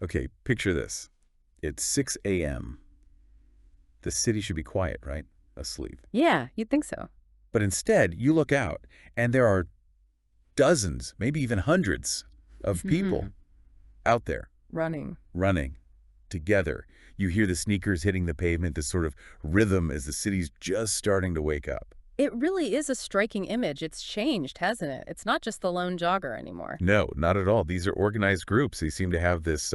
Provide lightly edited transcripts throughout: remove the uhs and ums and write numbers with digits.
Okay, picture this. It's 6 a.m. The city should be quiet, right? Asleep. Yeah, you'd think so. But instead, you look out, and there are dozens, maybe even hundreds of people out there Running. running together. You hear the sneakers hitting the pavement, this sort of rhythm as the city's just starting to wake up. It really is a striking image. It's changed, hasn't it? It's not just the lone jogger anymore. No, not at all. These are organized groups. They seem to have this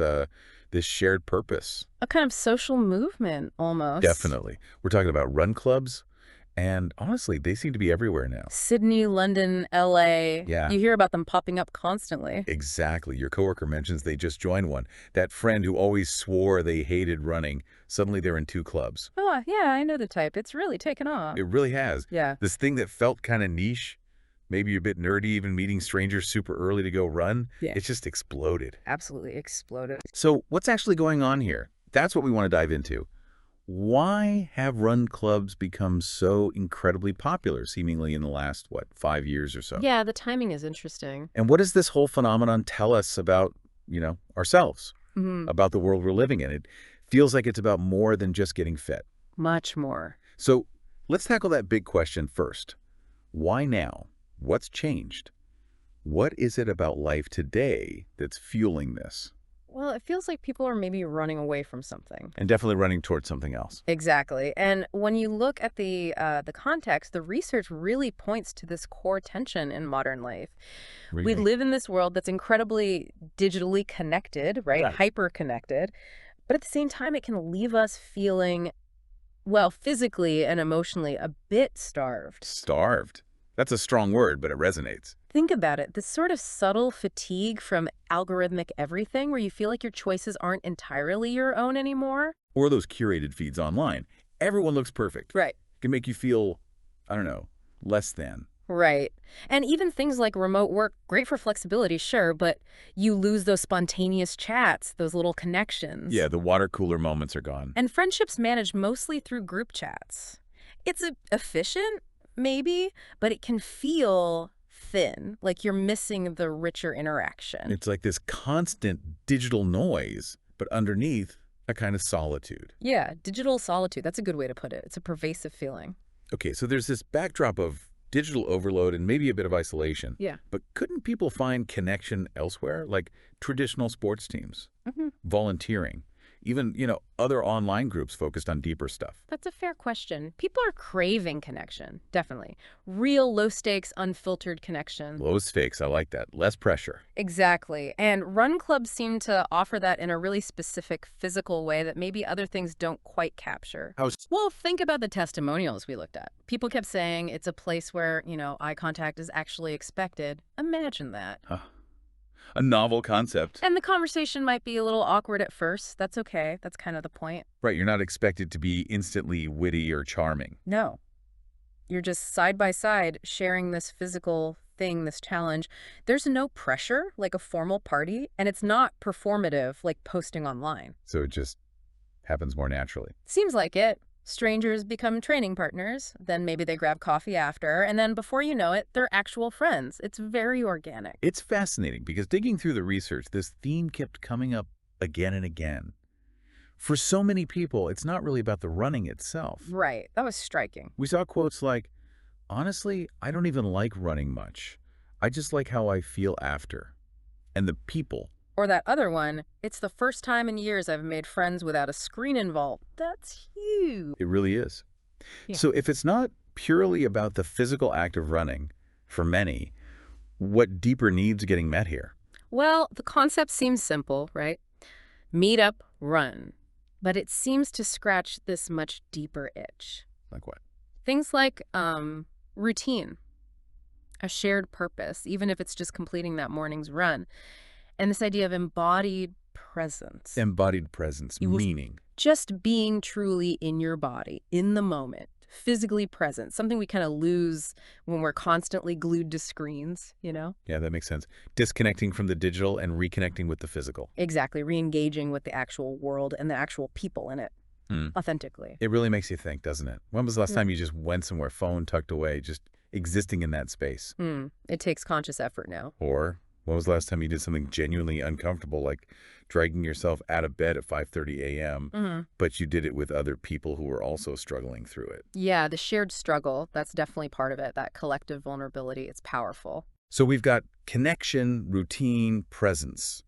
shared purpose. A kind of social movement, almost. Definitely. We're talking about run clubs, and honestly, they seem to be everywhere now. Sydney, London, LA. Yeah. You hear about them popping up constantly. Exactly. Your coworker mentions they just joined one. That friend who always swore they hated running, suddenly they're in two clubs. Oh, yeah, I know the type. It's really taken off. It really has. Yeah. This thing that felt kind of niche, maybe a bit nerdy, even meeting strangers super early to go run, Yeah. it's just exploded. Absolutely exploded. So what's actually going on here? That's what we want to dive into. Why have run clubs become so incredibly popular, seemingly in the last, 5 years or so? Yeah, the timing is interesting. And what does this whole phenomenon tell us about, ourselves, Hmm. about the world we're living in? It feels like it's about more than just getting fit. Much more. So let's tackle that big question first. Why now? What's changed? What is it about life today that's fueling this? Well, it feels like people are maybe running away from something. And definitely running towards something else. Exactly. And when you look at the context, the research really points to this core tension in modern life. We Really? live in this world that's incredibly digitally connected, right? Right. Hyper connected. But at the same time, it can leave us feeling, well, physically and emotionally a bit starved. Starved. That's a strong word, but it resonates. Think about it. This sort of subtle fatigue from algorithmic everything where you feel like your choices aren't entirely your own anymore. Or those curated feeds online. Everyone looks perfect. Right. Can make you feel, I don't know, less than. Right. And even things like remote work, great for flexibility, sure, but you lose those spontaneous chats, those little connections. Yeah, the water cooler moments are gone. And friendships managed mostly through group chats. It's efficient, maybe, but it can feel thin, like you're missing the richer interaction. It's like this constant digital noise, but underneath a kind of solitude. Yeah, digital solitude. That's a good way to put it. It's a pervasive feeling. Okay, so there's this backdrop of digital overload and maybe a bit of isolation. Yeah. But couldn't people find connection elsewhere, like traditional sports teams, Hmm. volunteering, even, other online groups focused on deeper stuff? That's a fair question. People are craving connection, definitely. Real low-stakes, unfiltered connection. Low stakes, I like that. Less pressure. Exactly. And run clubs seem to offer that in a really specific physical way that maybe other things don't quite capture. How Well, think about the testimonials we looked at. People kept saying it's a place where, eye contact is actually expected. Imagine that. a novel concept. And the conversation might be a little awkward at first. That's okay. That's kind of the point. Right, you're not expected to be instantly witty or charming. No. You're just side by side sharing this physical thing, this challenge. There's no pressure like a formal party, and it's not performative like posting online. So it just happens more naturally. Seems like it. Strangers become training partners, then maybe they grab coffee after, and then before you know it, they're actual friends. It's very organic. It's fascinating because digging through the research, this theme kept coming up again and again. For so many people, it's not really about the running itself. Right. That was striking. We saw quotes like, honestly, I don't even like running much. I just like how I feel after. And the people. Or that other one, it's the first time in years I've made friends without a screen involved. That's huge. It really is. Yeah. So if it's not purely about the physical act of running, for many, what deeper needs getting met here? Well, the concept seems simple, right? Meet up, run. But it seems to scratch this much deeper itch. Like what? Things like routine, a shared purpose, even if it's just completing that morning's run. And this idea of embodied presence. Embodied presence, You will- meaning. Just being truly in your body, in the moment, physically present, something we kind of lose when we're constantly glued to screens, Yeah, that makes sense. Disconnecting from the digital and reconnecting with the physical. Exactly, re-engaging with the actual world and the actual people in it, authentically. It really makes you think, doesn't it? When was the last Yeah. time you just went somewhere, phone tucked away, just existing in that space? It takes conscious effort now. Or When was the last time you did something genuinely uncomfortable, like dragging yourself out of bed at 5:30 a.m., but you did it with other people who were also struggling through it? Yeah, the shared struggle, that's definitely part of it. That collective vulnerability, it's powerful. So we've got connection, routine, presence.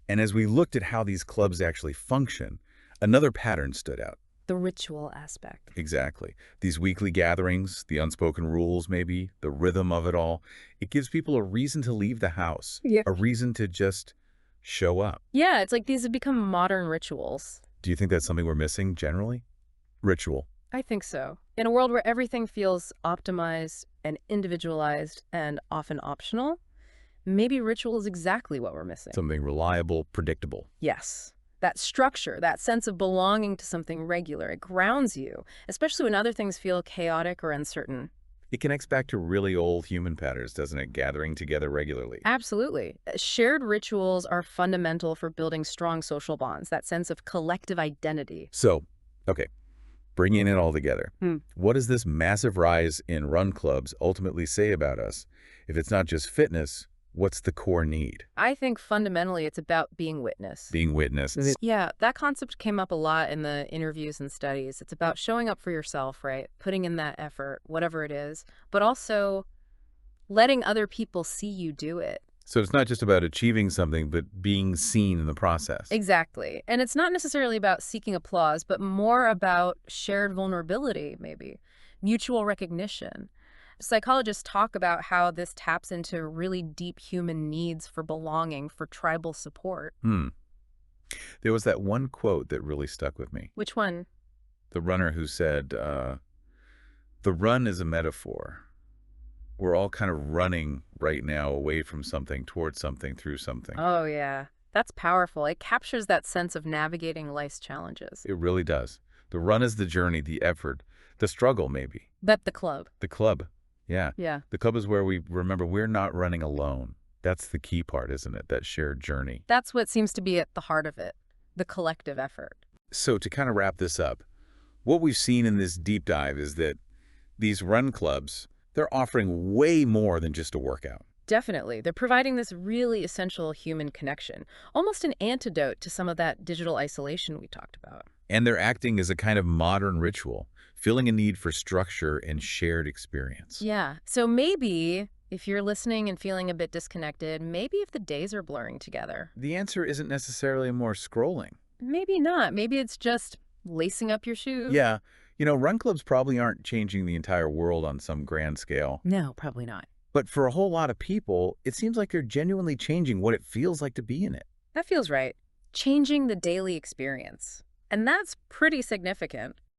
And as we looked at how these clubs actually function, another pattern stood out. The ritual aspect. Exactly. These weekly gatherings, the unspoken rules maybe, the rhythm of it all, it gives people a reason to leave the house, Yeah. a reason to just show up. Yeah, it's like these have become modern rituals. Do you think that's something we're missing generally? Ritual. I think so. In a world where everything feels optimized and individualized and often optional, maybe ritual is exactly what we're missing. Something reliable, predictable. Yes. That structure, that sense of belonging to something regular, it grounds you, especially when other things feel chaotic or uncertain. It connects back to really old human patterns, doesn't it? Gathering together regularly. Absolutely. Shared rituals are fundamental for building strong social bonds, that sense of collective identity. So, okay, bringing it all together. Hmm. What does this massive rise in run clubs ultimately say about us? If it's not just fitness, what's the core need? I think fundamentally it's about being witness. Being witnessed. Yeah, that concept came up a lot in the interviews and studies. It's about showing up for yourself, right? Putting in that effort, whatever it is, but also letting other people see you do it. So it's not just about achieving something, but being seen in the process. Exactly. And it's not necessarily about seeking applause, but more about shared vulnerability, maybe, mutual recognition. Psychologists talk about how this taps into really deep human needs for belonging, for tribal support. There was that one quote that really stuck with me. Which one? The runner who said, the run is a metaphor. We're all kind of running right now away from something, towards something, through something. Oh, yeah. That's powerful. It captures that sense of navigating life's challenges. It really does. The run is the journey, the effort, the struggle maybe. But the club. The club. Yeah. Yeah. The club is where we remember we're not running alone. That's the key part, isn't it? That shared journey. That's what seems to be at the heart of it, the collective effort. So to kind of wrap this up, what we've seen in this deep dive is that these run clubs, they're offering way more than just a workout. Definitely. They're providing this really essential human connection, almost an antidote to some of that digital isolation we talked about. And they're acting as a kind of modern ritual, filling a need for structure and shared experience. Yeah. So maybe if you're listening and feeling a bit disconnected, maybe if the days are blurring together. The answer isn't necessarily more scrolling. Maybe not. Maybe it's just lacing up your shoes. Yeah. You know, run clubs probably aren't changing the entire world on some grand scale. No, probably not. But for a whole lot of people, it seems like they're genuinely changing what it feels like to be in it. That feels right. Changing the daily experience. And that's pretty significant.